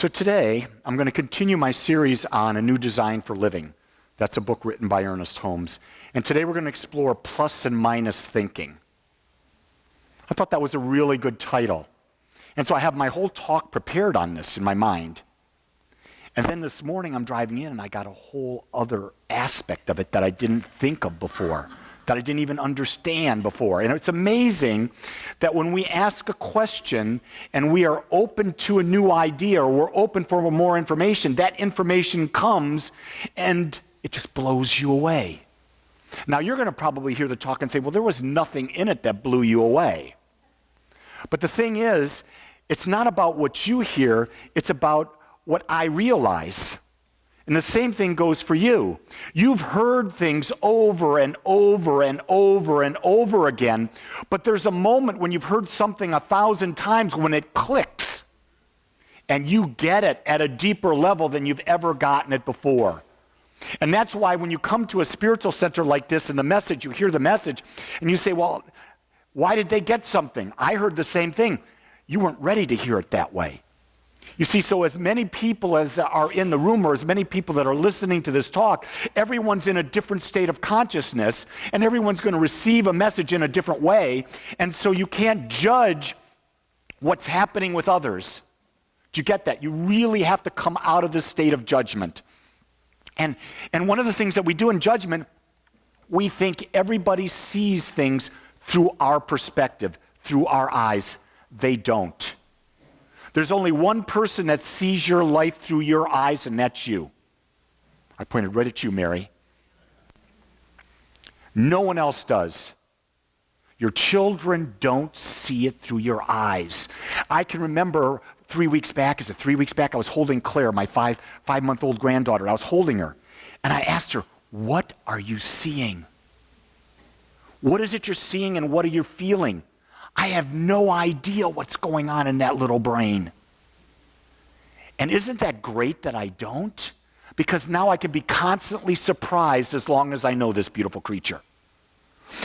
So today, I'm going to continue my series on A New Design for Living. That's a book written by Ernest Holmes. And today we're going to explore plus and minus thinking. I thought that was a really good title. And so I have my whole talk prepared on this in my mind. And then this morning I'm driving in and I got a whole other aspect of it that I didn't think of before, that I didn't even understand before. And it's amazing that when we ask a question and we are open to a new idea or we're open for more information, that information comes and it just blows you away. Now you're going to probably hear the talk and say, well, there was nothing in it that blew you away. But the thing is, it's not about what you hear, it's about what I realize. And the same thing goes for you. You've heard things over and over and over and over again, but there's a moment when you've heard something 1,000 times when it clicks, and you get it at a deeper level than you've ever gotten it before. And that's why when you come to a spiritual center like this and the message, you hear the message, and you say, well, why did they get something? I heard the same thing. You weren't ready to hear it that way. You see, so as many people as are in the room or as many people that are listening to this talk, everyone's in a different state of consciousness and everyone's going to receive a message in a different way. And so you can't judge what's happening with others. Do you get that? You really have to come out of this state of judgment. And one of the things that we do in judgment, we think everybody sees things through our perspective, through our eyes. They don't. There's only one person that sees your life through your eyes, and that's you. I pointed right at you, Mary. No one else does. Your children don't see it through your eyes. I can remember 3 weeks back, I was holding Claire, my five-month-old granddaughter. I was holding her, and I asked her, what are you seeing? What is it you're seeing, and what are you feeling? I have no idea what's going on in that little brain. And isn't that great that I don't? Because now I can be constantly surprised as long as I know this beautiful creature.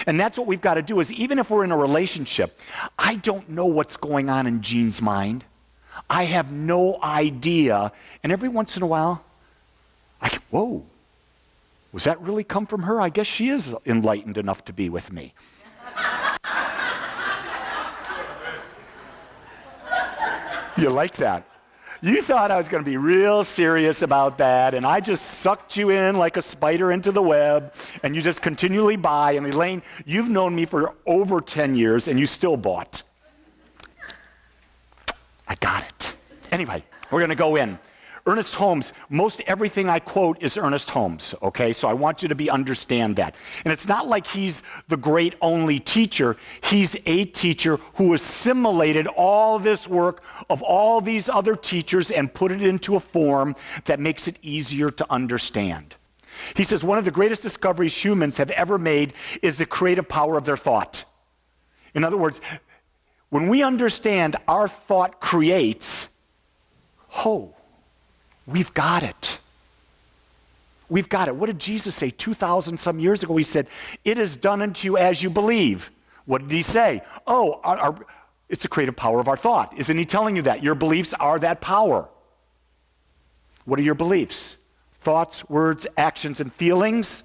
And that's what we've got to do is even if we're in a relationship, I don't know what's going on in Jean's mind. I have no idea. And every once in a while, whoa, was that really come from her? I guess she is enlightened enough to be with me. You like that? You thought I was going to be real serious about that, and I just sucked you in like a spider into the web, and you just continually buy. And Elaine, you've known me for over 10 years, and you still bought. I got it. Anyway, we're going to go in. Ernest Holmes, most everything I quote is Ernest Holmes, okay? So I want you to understand that. And it's not like he's the great only teacher. He's a teacher who assimilated all this work of all these other teachers and put it into a form that makes it easier to understand. He says one of the greatest discoveries humans have ever made is the creative power of their thought. In other words, when we understand our thought creates, we've got it. We've got it. What did Jesus say 2,000 some years ago? He said, it is done unto you as you believe. What did he say? It's the creative power of our thought. Isn't he telling you that? Your beliefs are that power. What are your beliefs? Thoughts, words, actions, and feelings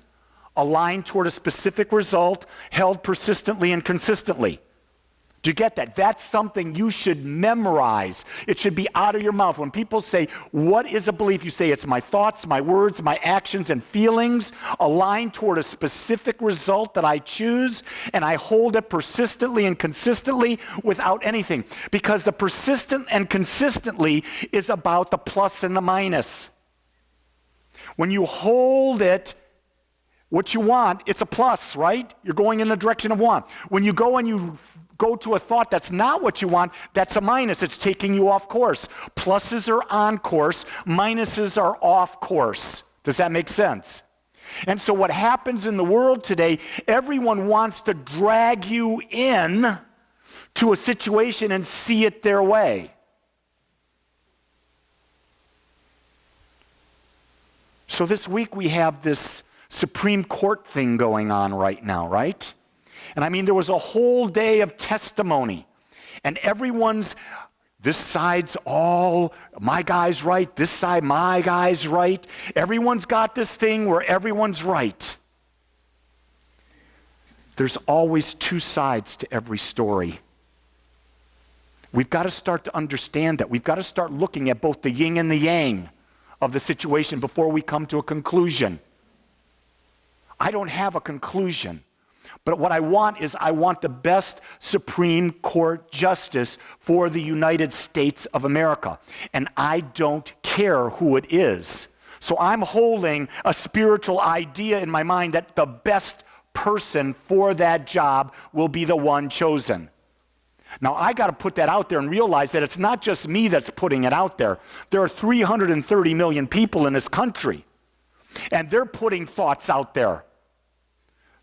aligned toward a specific result, held persistently and consistently. Do you get that? That's something you should memorize. It should be out of your mouth. When people say, what is a belief? You say, it's my thoughts, my words, my actions, and feelings aligned toward a specific result that I choose, and I hold it persistently and consistently without anything. Because the persistent and consistently is about the plus and the minus. When you hold it, what you want, it's a plus, right? You're going in the direction of want. When you go and you go to a thought that's not what you want, that's a minus. It's taking you off course. Pluses are on course. Minuses are off course. Does that make sense? And so what happens in the world today, everyone wants to drag you in to a situation and see it their way. So this week we have this Supreme Court thing going on right now, right? And I mean, there was a whole day of testimony, and everyone's This side's all my guy's right. This side, my guy's right. Everyone's got this thing where everyone's right. There's always two sides to every story. We've got to start to understand that. We've got to start looking at both the yin and the yang of the situation before we come to a conclusion. I don't have a conclusion. But what I want is I want the best Supreme Court justice for the United States of America. And I don't care who it is. So I'm holding a spiritual idea in my mind that the best person for that job will be the one chosen. Now, I got to put that out there and realize that it's not just me that's putting it out there. There are 330 million people in this country, and they're putting thoughts out there.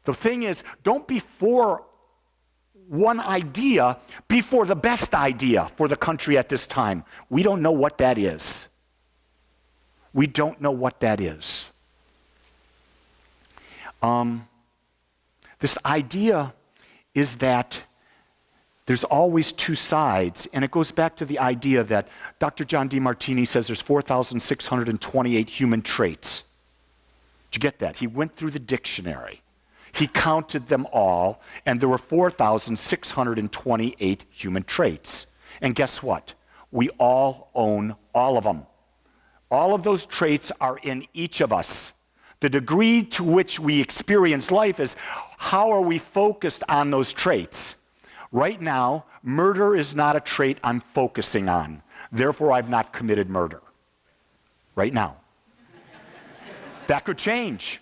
The thing is, don't be for one idea, be for the best idea for the country at this time. We don't know what that is. We don't know what that is. This idea is that there's always two sides, and it goes back to the idea that Dr. John DeMartini says there's 4,628 human traits. Did you get that? He went through the dictionary. He counted them all, and there were 4,628 human traits. And guess what? We all own all of them. All of those traits are in each of us. The degree to which we experience life is how are we focused on those traits. Right now, murder is not a trait I'm focusing on. Therefore, I've not committed murder. Right now. That could change.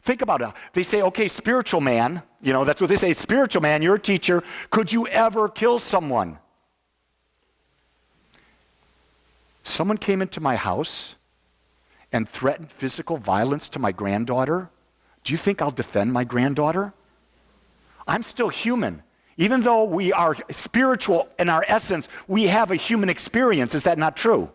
Think about it. They say, okay, spiritual man, that's what they say, spiritual man, you're a teacher. Could you ever kill someone? Someone came into my house and threatened physical violence to my granddaughter. Do you think I'll defend my granddaughter? I'm still human. Even though we are spiritual in our essence, we have a human experience. Is that not true?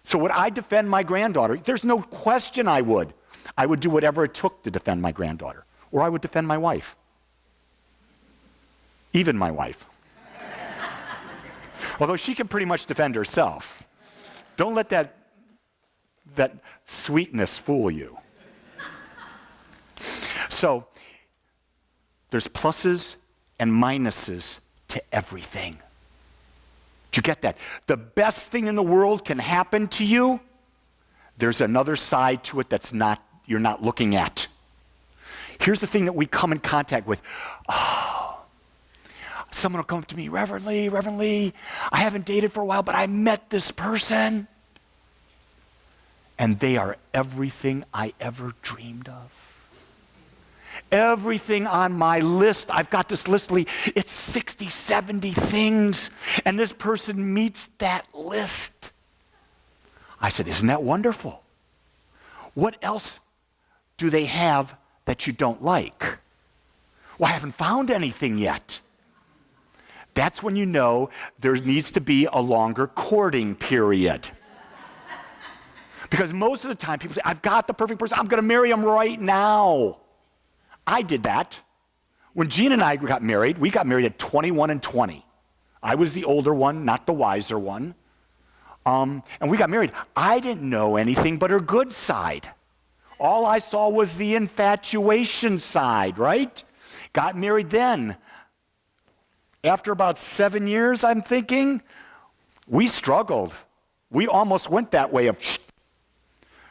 So would I defend my granddaughter? There's no question I would. I would do whatever it took to defend my granddaughter. Or I would defend my wife. Even my wife. Although she can pretty much defend herself. Don't let that sweetness fool you. So, there's pluses and minuses to everything. Did you get that? The best thing in the world can happen to you. There's another side to it you're not looking at. Here's the thing that we come in contact with. Someone will come up to me, Reverend Lee, I haven't dated for a while, but I met this person. And they are everything I ever dreamed of. Everything on my list, I've got this list, Lee, it's 60, 70 things, and this person meets that list. I said, isn't that wonderful? What else do they have that you don't like? Well, I haven't found anything yet. That's when you know there needs to be a longer courting period. Because most of the time people say, I've got the perfect person, I'm going to marry him right now. I did that. When Gene and I got married, we got married at 21 and 20. I was the older one, not the wiser one. And we got married. I didn't know anything but her good side. All I saw was the infatuation side, right? Got married then. After about 7 years, I'm thinking, we struggled. We almost went that way of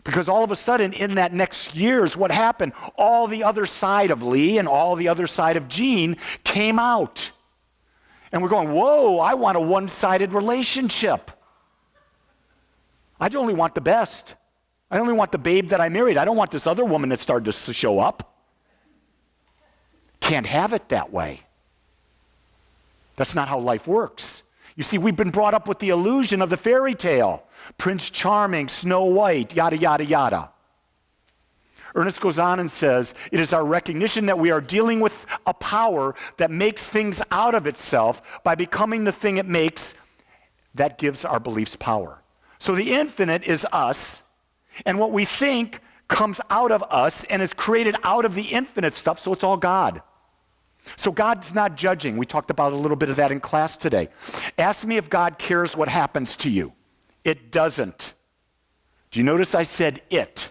because all of a sudden, in that next years, what happened? All the other side of Lee and all the other side of Gene came out. And we're going, whoa, I want a one-sided relationship. I only want the best. I only want the babe that I married. I don't want this other woman that started to show up. Can't have it that way. That's not how life works. You see, we've been brought up with the illusion of the fairy tale. Prince Charming, Snow White, yada, yada, yada. Ernest goes on and says, it is our recognition that we are dealing with a power that makes things out of itself by becoming the thing it makes that gives our beliefs power. So the infinite is us, and what we think comes out of us and is created out of the infinite stuff, so it's all God. So God's not judging. We talked about a little bit of that in class today. Ask me if God cares what happens to you. It doesn't. Do you notice I said it?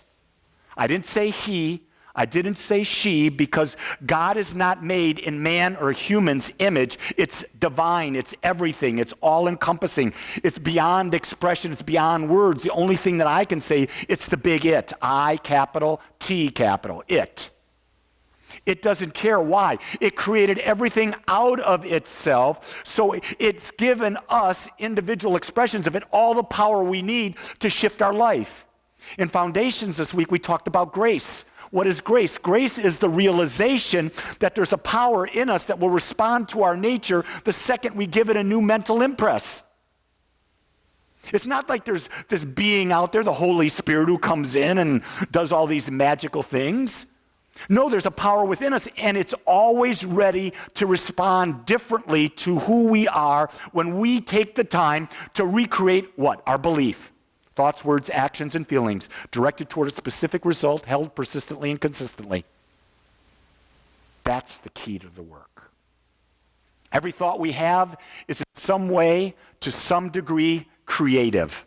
I didn't say he. I didn't say she, because God is not made in man or human's image. It's divine. It's everything. It's all-encompassing. It's beyond expression. It's beyond words. The only thing that I can say, it's the big it. I, capital, T, capital, it. It doesn't care. Why? It created everything out of itself, so it's given us individual expressions of it all the power we need to shift our life. In Foundations this week, we talked about grace. What is grace? Grace is the realization that there's a power in us that will respond to our nature the second we give it a new mental impress. It's not like there's this being out there, the Holy Spirit, who comes in and does all these magical things. No, there's a power within us, and it's always ready to respond differently to who we are when we take the time to recreate what? Our belief. Thoughts, words, actions, and feelings directed toward a specific result, held persistently and consistently. That's the key to the work. Every thought we have is in some way, to some degree, creative.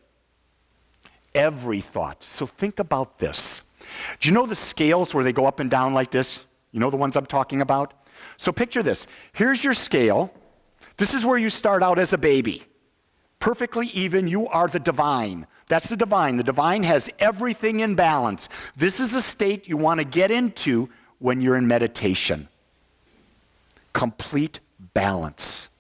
Every thought. So think about this. Do you know the scales where they go up and down like this? You know the ones I'm talking about? So picture this. Here's your scale. This is where you start out as a baby. Perfectly even, you are the divine. That's the divine. The divine has everything in balance. This is a state you want to get into when you're in meditation. Complete balance.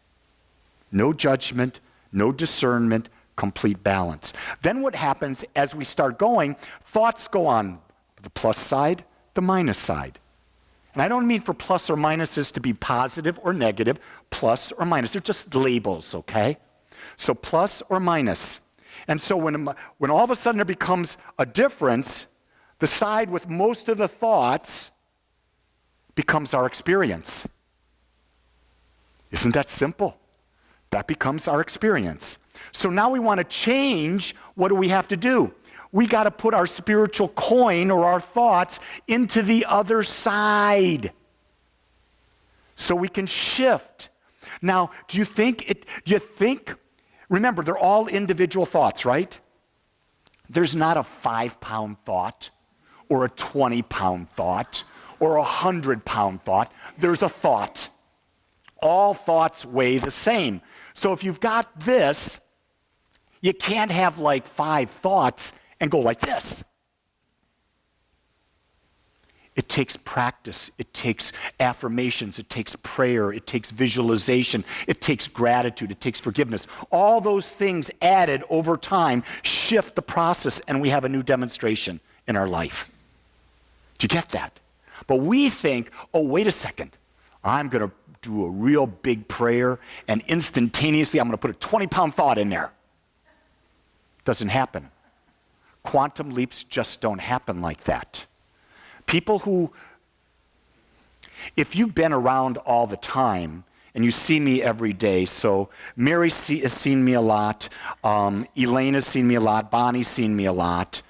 No judgment, no discernment, complete balance. Then what happens as we start going, thoughts go on the plus side, the minus side. And I don't mean for plus or minuses to be positive or negative, plus or minus. They're just labels, okay? So plus or minus. And so when all of a sudden there becomes a difference, the side with most of the thoughts becomes our experience. Isn't that simple? That becomes our experience. So now we want to change. What do we have to do? We got to put our spiritual coin or our thoughts into the other side so we can shift. Now, remember, they're all individual thoughts, right? There's not a 5-pound thought or a 20-pound thought or a 100-pound thought. There's a thought. All thoughts weigh the same. So if you've got this, you can't have like 5 thoughts and go like this. It takes practice, it takes affirmations, it takes prayer, it takes visualization, it takes gratitude, it takes forgiveness. All those things added over time shift the process, and we have a new demonstration in our life. Do you get that? But we think, oh, wait a second, I'm going to do a real big prayer, and instantaneously I'm going to put a 20-pound thought in there. Doesn't happen. Quantum leaps just don't happen like that. People who, if you've been around all the time and you see me every day, so Mary has seen me a lot, Elaine has seen me a lot, Bonnie's seen me a lot,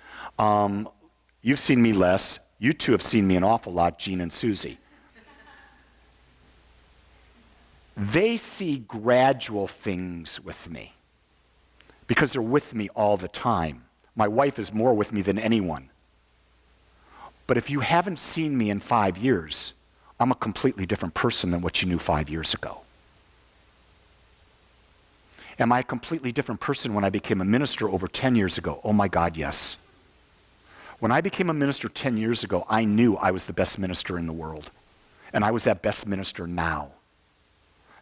you've seen me less, you two have seen me an awful lot, Jean and Susie. They see gradual things with me because they're with me all the time. My wife is more with me than anyone. But if you haven't seen me in 5 years, I'm a completely different person than what you knew 5 years ago. Am I a completely different person when I became a minister over 10 years ago? Oh my God, yes. When I became a minister 10 years ago, I knew I was the best minister in the world. And I was that best minister now.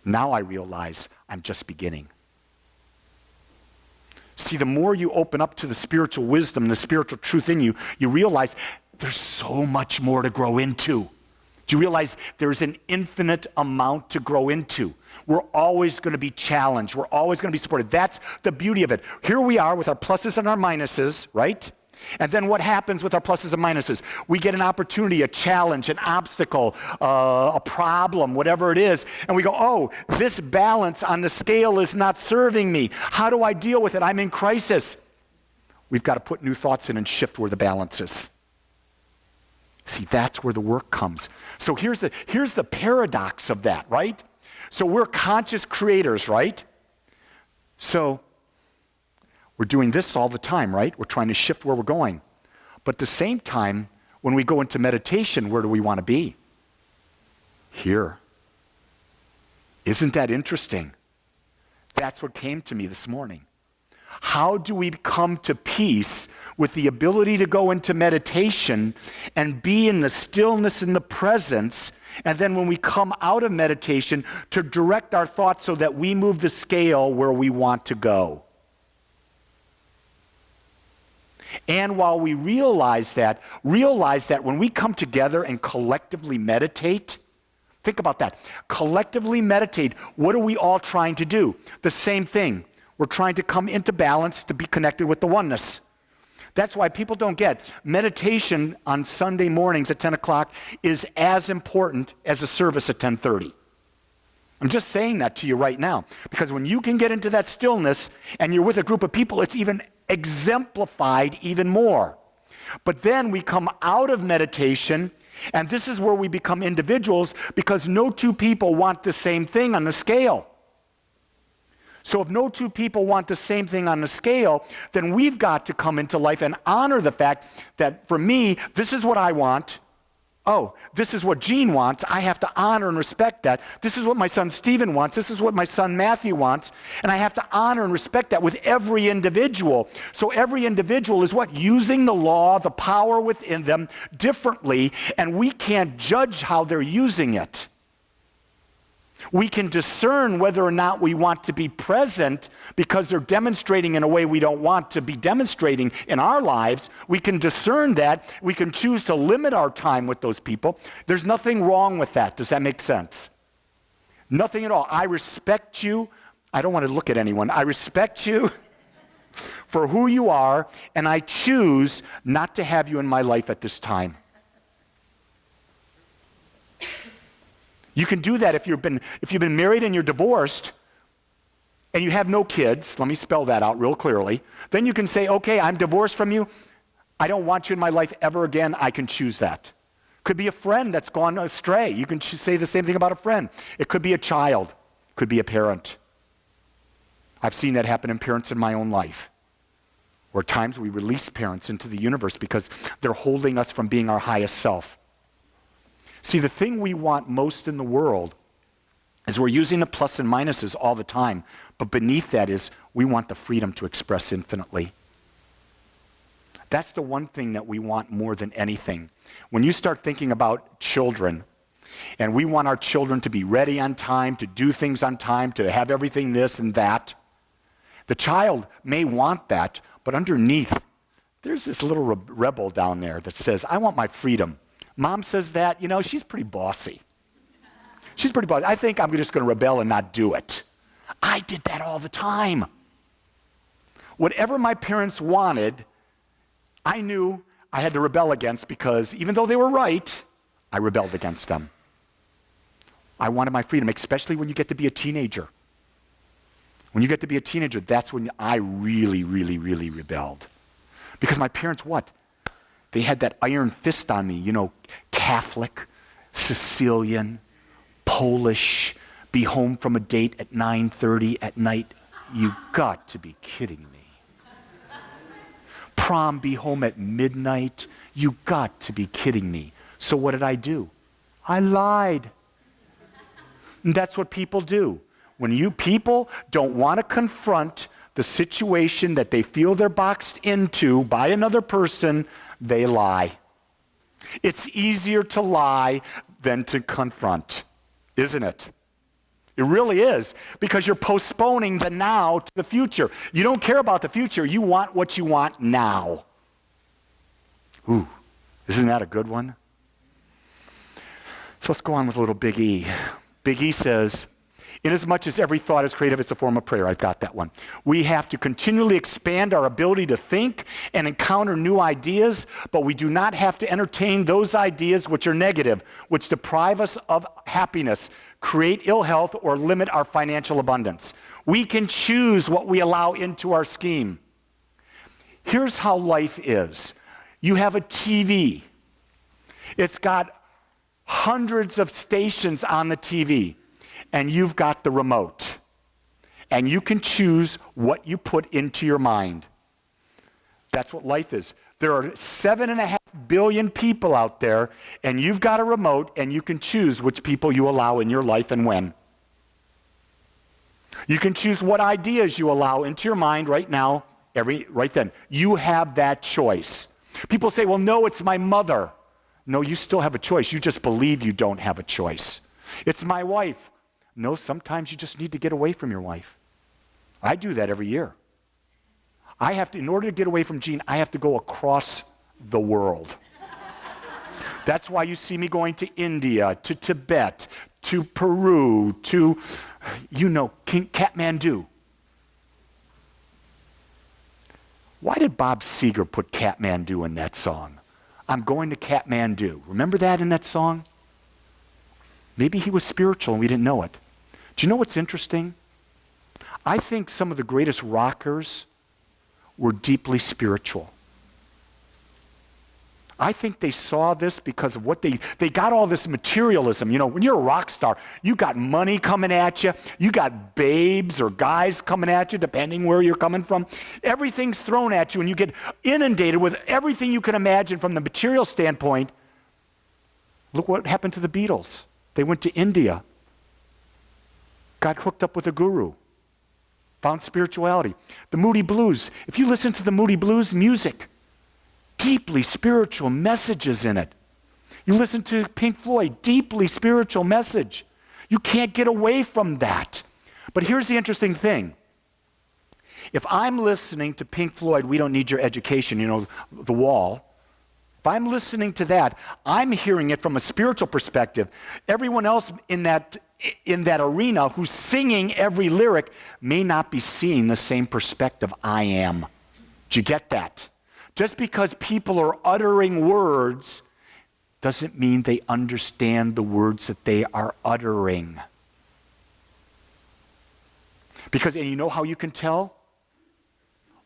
Now I realize I'm just beginning. See, the more you open up to the spiritual wisdom, the spiritual truth in you, you realize there's so much more to grow into. Do you realize there's an infinite amount to grow into? We're always going to be challenged. We're always going to be supported. That's the beauty of it. Here we are with our pluses and our minuses, right? And then what happens with our pluses and minuses? We get an opportunity, a challenge, an obstacle, a problem, whatever it is, and we go, oh, this balance on the scale is not serving me. How do I deal with it? I'm in crisis. We've got to put new thoughts in and shift where the balance is. See, that's where the work comes. So here's the paradox of that, right? So we're conscious creators, right? So we're doing this all the time, right? We're trying to shift where we're going. But at the same time, when we go into meditation, where do we want to be? Here. Isn't that interesting? That's what came to me this morning. How do we come to peace with the ability to go into meditation and be in the stillness and the presence, and then when we come out of meditation, to direct our thoughts so that we move the scale where we want to go? And while we realize that when we come together and collectively meditate, think about that. Collectively meditate, what are we all trying to do? The same thing. We're trying to come into balance to be connected with the oneness. That's why people don't get meditation on Sunday mornings at 10 o'clock is as important as a service at 10:30. I'm just saying that to you right now, because when you can get into that stillness and you're with a group of people, it's even exemplified even more. But then we come out of meditation, and this is where we become individuals, because no two people want the same thing on the scale. So if no two people want the same thing on the scale, then we've got to come into life and honor the fact that for me, this is what I want. Oh, this is what Gene wants. I have to honor and respect that. This is what my son Stephen wants. This is what my son Matthew wants. And I have to honor and respect that with every individual. So every individual is what? Using the law, the power within them differently, and we can't judge how they're using it. We can discern whether or not we want to be present because they're demonstrating in a way we don't want to be demonstrating in our lives. We can discern that. We can choose to limit our time with those people. There's nothing wrong with that. Does that make sense? Nothing at all. I respect you. I don't want to look at anyone. I respect you for who you are, and I choose not to have you in my life at this time. You can do that if you've been married and you're divorced and you have no kids. Let me spell that out real clearly. Then you can say, okay, I'm divorced from you. I don't want you in my life ever again. I can choose that. Could be a friend that's gone astray. You can say the same thing about a friend. It could be a child. Could be a parent. I've seen that happen in parents in my own life. Or at times we release parents into the universe because they're holding us from being our highest self. See, the thing we want most in the world is we're using the plus and minuses all the time, but beneath that is we want the freedom to express infinitely. That's the one thing that we want more than anything. When you start thinking about children, and we want our children to be ready on time, to do things on time, to have everything this and that, the child may want that, but underneath, there's this little rebel down there that says, I want my freedom. Mom says that, she's pretty bossy. She's pretty bossy. I think I'm just going to rebel and not do it. I did that all the time. Whatever my parents wanted, I knew I had to rebel against because even though they were right, I rebelled against them. I wanted my freedom, especially when you get to be a teenager. When you get to be a teenager, that's when I really, really, really rebelled. Because my parents, what? They had that iron fist on me, Catholic, Sicilian, Polish, be home from a date at 9:30 at night. You got to be kidding me. Prom, be home at midnight. You got to be kidding me. So what did I do? I lied. And that's what people do. When people don't want to confront the situation that they feel they're boxed into by another person, they lie. It's easier to lie than to confront, isn't it? It really is, because you're postponing the now to the future. You don't care about the future. You want what you want now. Ooh, isn't that a good one? So let's go on with a little Big E. Big E says, inasmuch as every thought is creative, it's a form of prayer. I've got that one. We have to continually expand our ability to think and encounter new ideas, but we do not have to entertain those ideas which are negative, which deprive us of happiness, create ill health, or limit our financial abundance. We can choose what we allow into our scheme. Here's how life is. You have a TV. It's got hundreds of stations on the TV, and you've got the remote. And you can choose what you put into your mind. That's what life is. There are 7.5 billion people out there, and you've got a remote, and you can choose which people you allow in your life and when. You can choose what ideas you allow into your mind right now, right then. You have that choice. People say, well, no, it's my mother. No, you still have a choice. You just believe you don't have a choice. It's my wife. No, sometimes you just need to get away from your wife. I do that every year. I have to, in order to get away from Jean, I have to go across the world. That's why you see me going to India, to Tibet, to Peru, to, Kathmandu. Why did Bob Seger put Kathmandu in that song? I'm going to Kathmandu. Remember that in that song? Maybe he was spiritual and we didn't know it. Do you know what's interesting? I think some of the greatest rockers were deeply spiritual. I think they saw this because of what they got all this materialism. When you're a rock star, you got money coming at you. You got babes or guys coming at you, depending where you're coming from. Everything's thrown at you, and you get inundated with everything you can imagine from the material standpoint. Look what happened to the Beatles. They went to India, got hooked up with a guru, found spirituality. The Moody Blues. If you listen to the Moody Blues music, deeply spiritual messages in it. You listen to Pink Floyd, deeply spiritual message. You can't get away from that. But here's the interesting thing. If I'm listening to Pink Floyd, We Don't Need Your Education, The Wall, if I'm listening to that, I'm hearing it from a spiritual perspective. Everyone else in that arena who's singing every lyric may not be seeing the same perspective I am. Do you get that? Just because people are uttering words doesn't mean they understand the words that they are uttering. And you know how you can tell?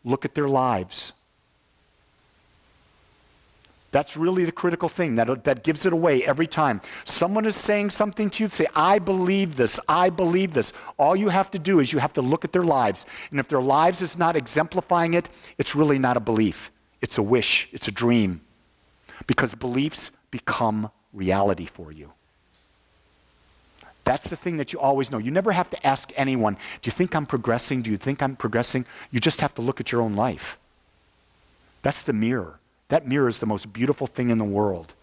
Look at their lives. That's really the critical thing that gives it away every time. Someone is saying something to you, say, I believe this, I believe this. All you have to do is you have to look at their lives. And if their lives is not exemplifying it, it's really not a belief. It's a wish, it's a dream. Because beliefs become reality for you. That's the thing that you always know. You never have to ask anyone, do you think I'm progressing? Do you think I'm progressing? You just have to look at your own life. That's the mirror. That mirror is the most beautiful thing in the world.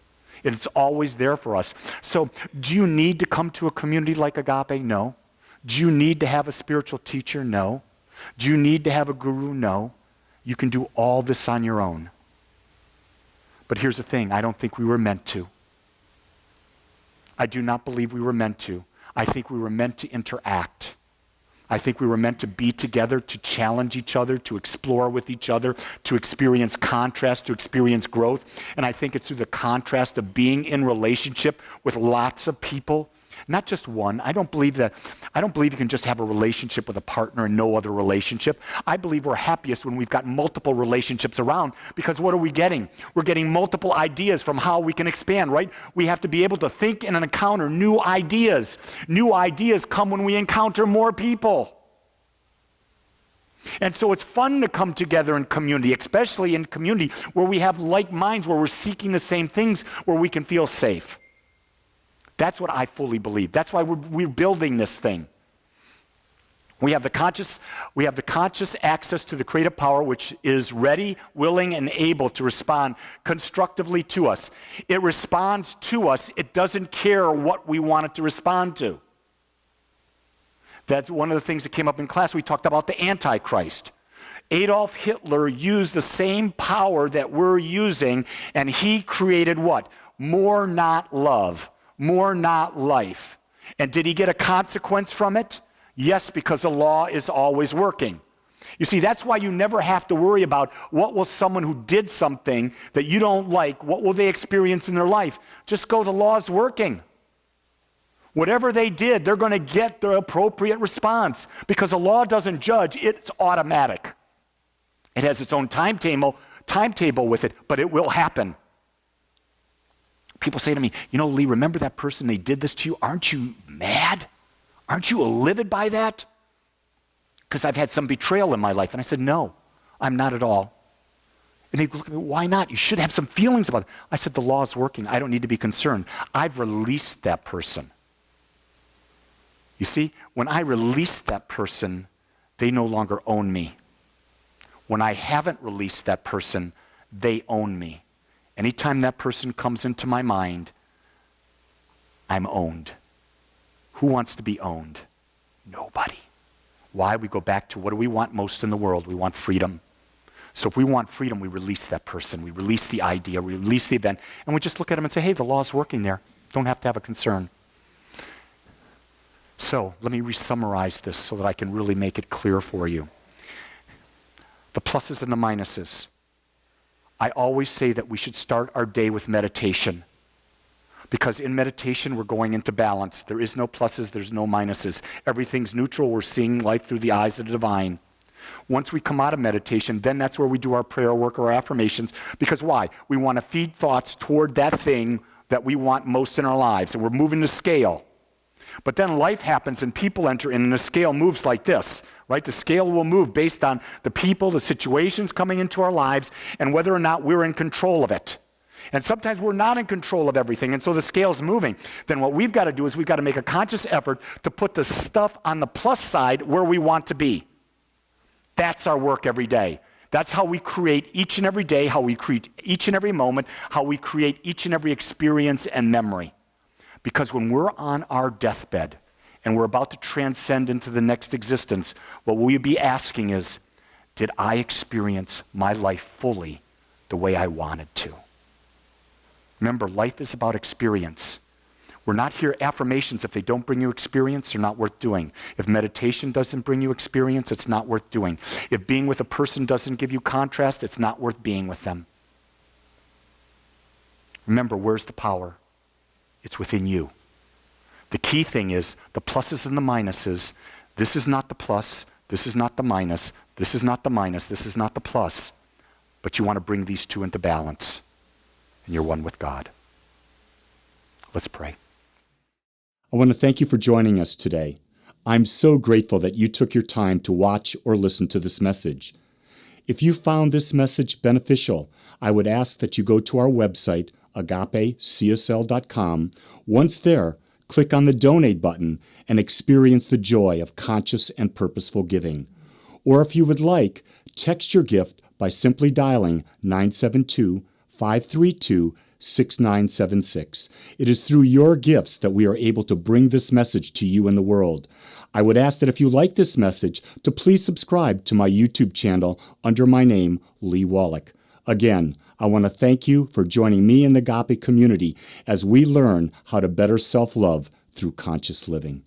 It's always there for us. So, do you need to come to a community like Agape? No. Do you need to have a spiritual teacher? No. Do you need to have a guru? No. You can do all this on your own. But here's the thing, I don't think we were meant to. I do not believe we were meant to. I think we were meant to interact. I think we were meant to be together, to challenge each other, to explore with each other, to experience contrast, to experience growth. And I think it's through the contrast of being in relationship with lots of people, not just one. I don't believe you can just have a relationship with a partner and no other relationship. I believe we're happiest when we've got multiple relationships around, because what are we getting? We're getting multiple ideas from how we can expand, right? We have to be able to think and encounter new ideas. New ideas come when we encounter more people. And so it's fun to come together in community, especially in community where we have like minds, where we're seeking the same things, where we can feel safe. That's what I fully believe. That's why we're building this thing. We have the conscious access to the creative power, which is ready, willing, and able to respond constructively to us. It responds to us. It doesn't care what we want it to respond to. That's one of the things that came up in class. We talked about the Antichrist. Adolf Hitler used the same power that we're using, and he created what? More, not love. More, not life. And did he get a consequence from it? Yes, because the law is always working. You see, that's why you never have to worry about what will someone who did something that you don't like, what will they experience in their life? Just go, the law's working. Whatever they did, they're going to get the appropriate response, because the law doesn't judge, it's automatic. It has its own timetable with it, but it will happen. People say to me, Lee, remember that person, they did this to you? Aren't you mad? Aren't you livid by that? Because I've had some betrayal in my life. And I said, no, I'm not at all. And they look at me, why not? You should have some feelings about it. I said, the law is working. I don't need to be concerned. I've released that person. You see, when I release that person, they no longer own me. When I haven't released that person, they own me. Anytime that person comes into my mind, I'm owned. Who wants to be owned? Nobody. Why? We go back to what do we want most in the world? We want freedom. So if we want freedom, we release that person. We release the idea. We release the event. And we just look at them and say, hey, the law's working there. Don't have to have a concern. So let me re-summarize this so that I can really make it clear for you. The pluses and the minuses. I always say that we should start our day with meditation. Because in meditation, we're going into balance. There is no pluses, there's no minuses. Everything's neutral. We're seeing life through the eyes of the divine. Once we come out of meditation, then that's where we do our prayer work or our affirmations. Because why? We want to feed thoughts toward that thing that we want most in our lives. And we're moving the scale. But then life happens and people enter in and the scale moves like this, right? The scale will move based on the people, the situations coming into our lives, and whether or not we're in control of it. And sometimes we're not in control of everything, and so the scale's moving. Then what we've got to do is we've got to make a conscious effort to put the stuff on the plus side where we want to be. That's our work every day. That's how we create each and every day, how we create each and every moment, how we create each and every experience and memory. Because when we're on our deathbed and we're about to transcend into the next existence, what we'll be asking is, did I experience my life fully the way I wanted to? Remember, life is about experience. We're not here affirmations. If they don't bring you experience, they're not worth doing. If meditation doesn't bring you experience, it's not worth doing. If being with a person doesn't give you contrast, it's not worth being with them. Remember, where's the power? It's within you. The key thing is the pluses and the minuses. This is not the plus. This is not the minus. This is not the minus. This is not the plus. But you want to bring these two into balance. And you're one with God. Let's pray. I want to thank you for joining us today. I'm so grateful that you took your time to watch or listen to this message. If you found this message beneficial, I would ask that you go to our website, agapecsl.com. Once there, click on the donate button and experience the joy of conscious and purposeful giving. Or if you would like, text your gift by simply dialing 972-532-6976. It is through your gifts that we are able to bring this message to you in the world. I would ask that if you like this message, to please subscribe to my YouTube channel under my name, Lee Wolak. Again, I want to thank you for joining me in the Agape community as we learn how to better self-love through conscious living.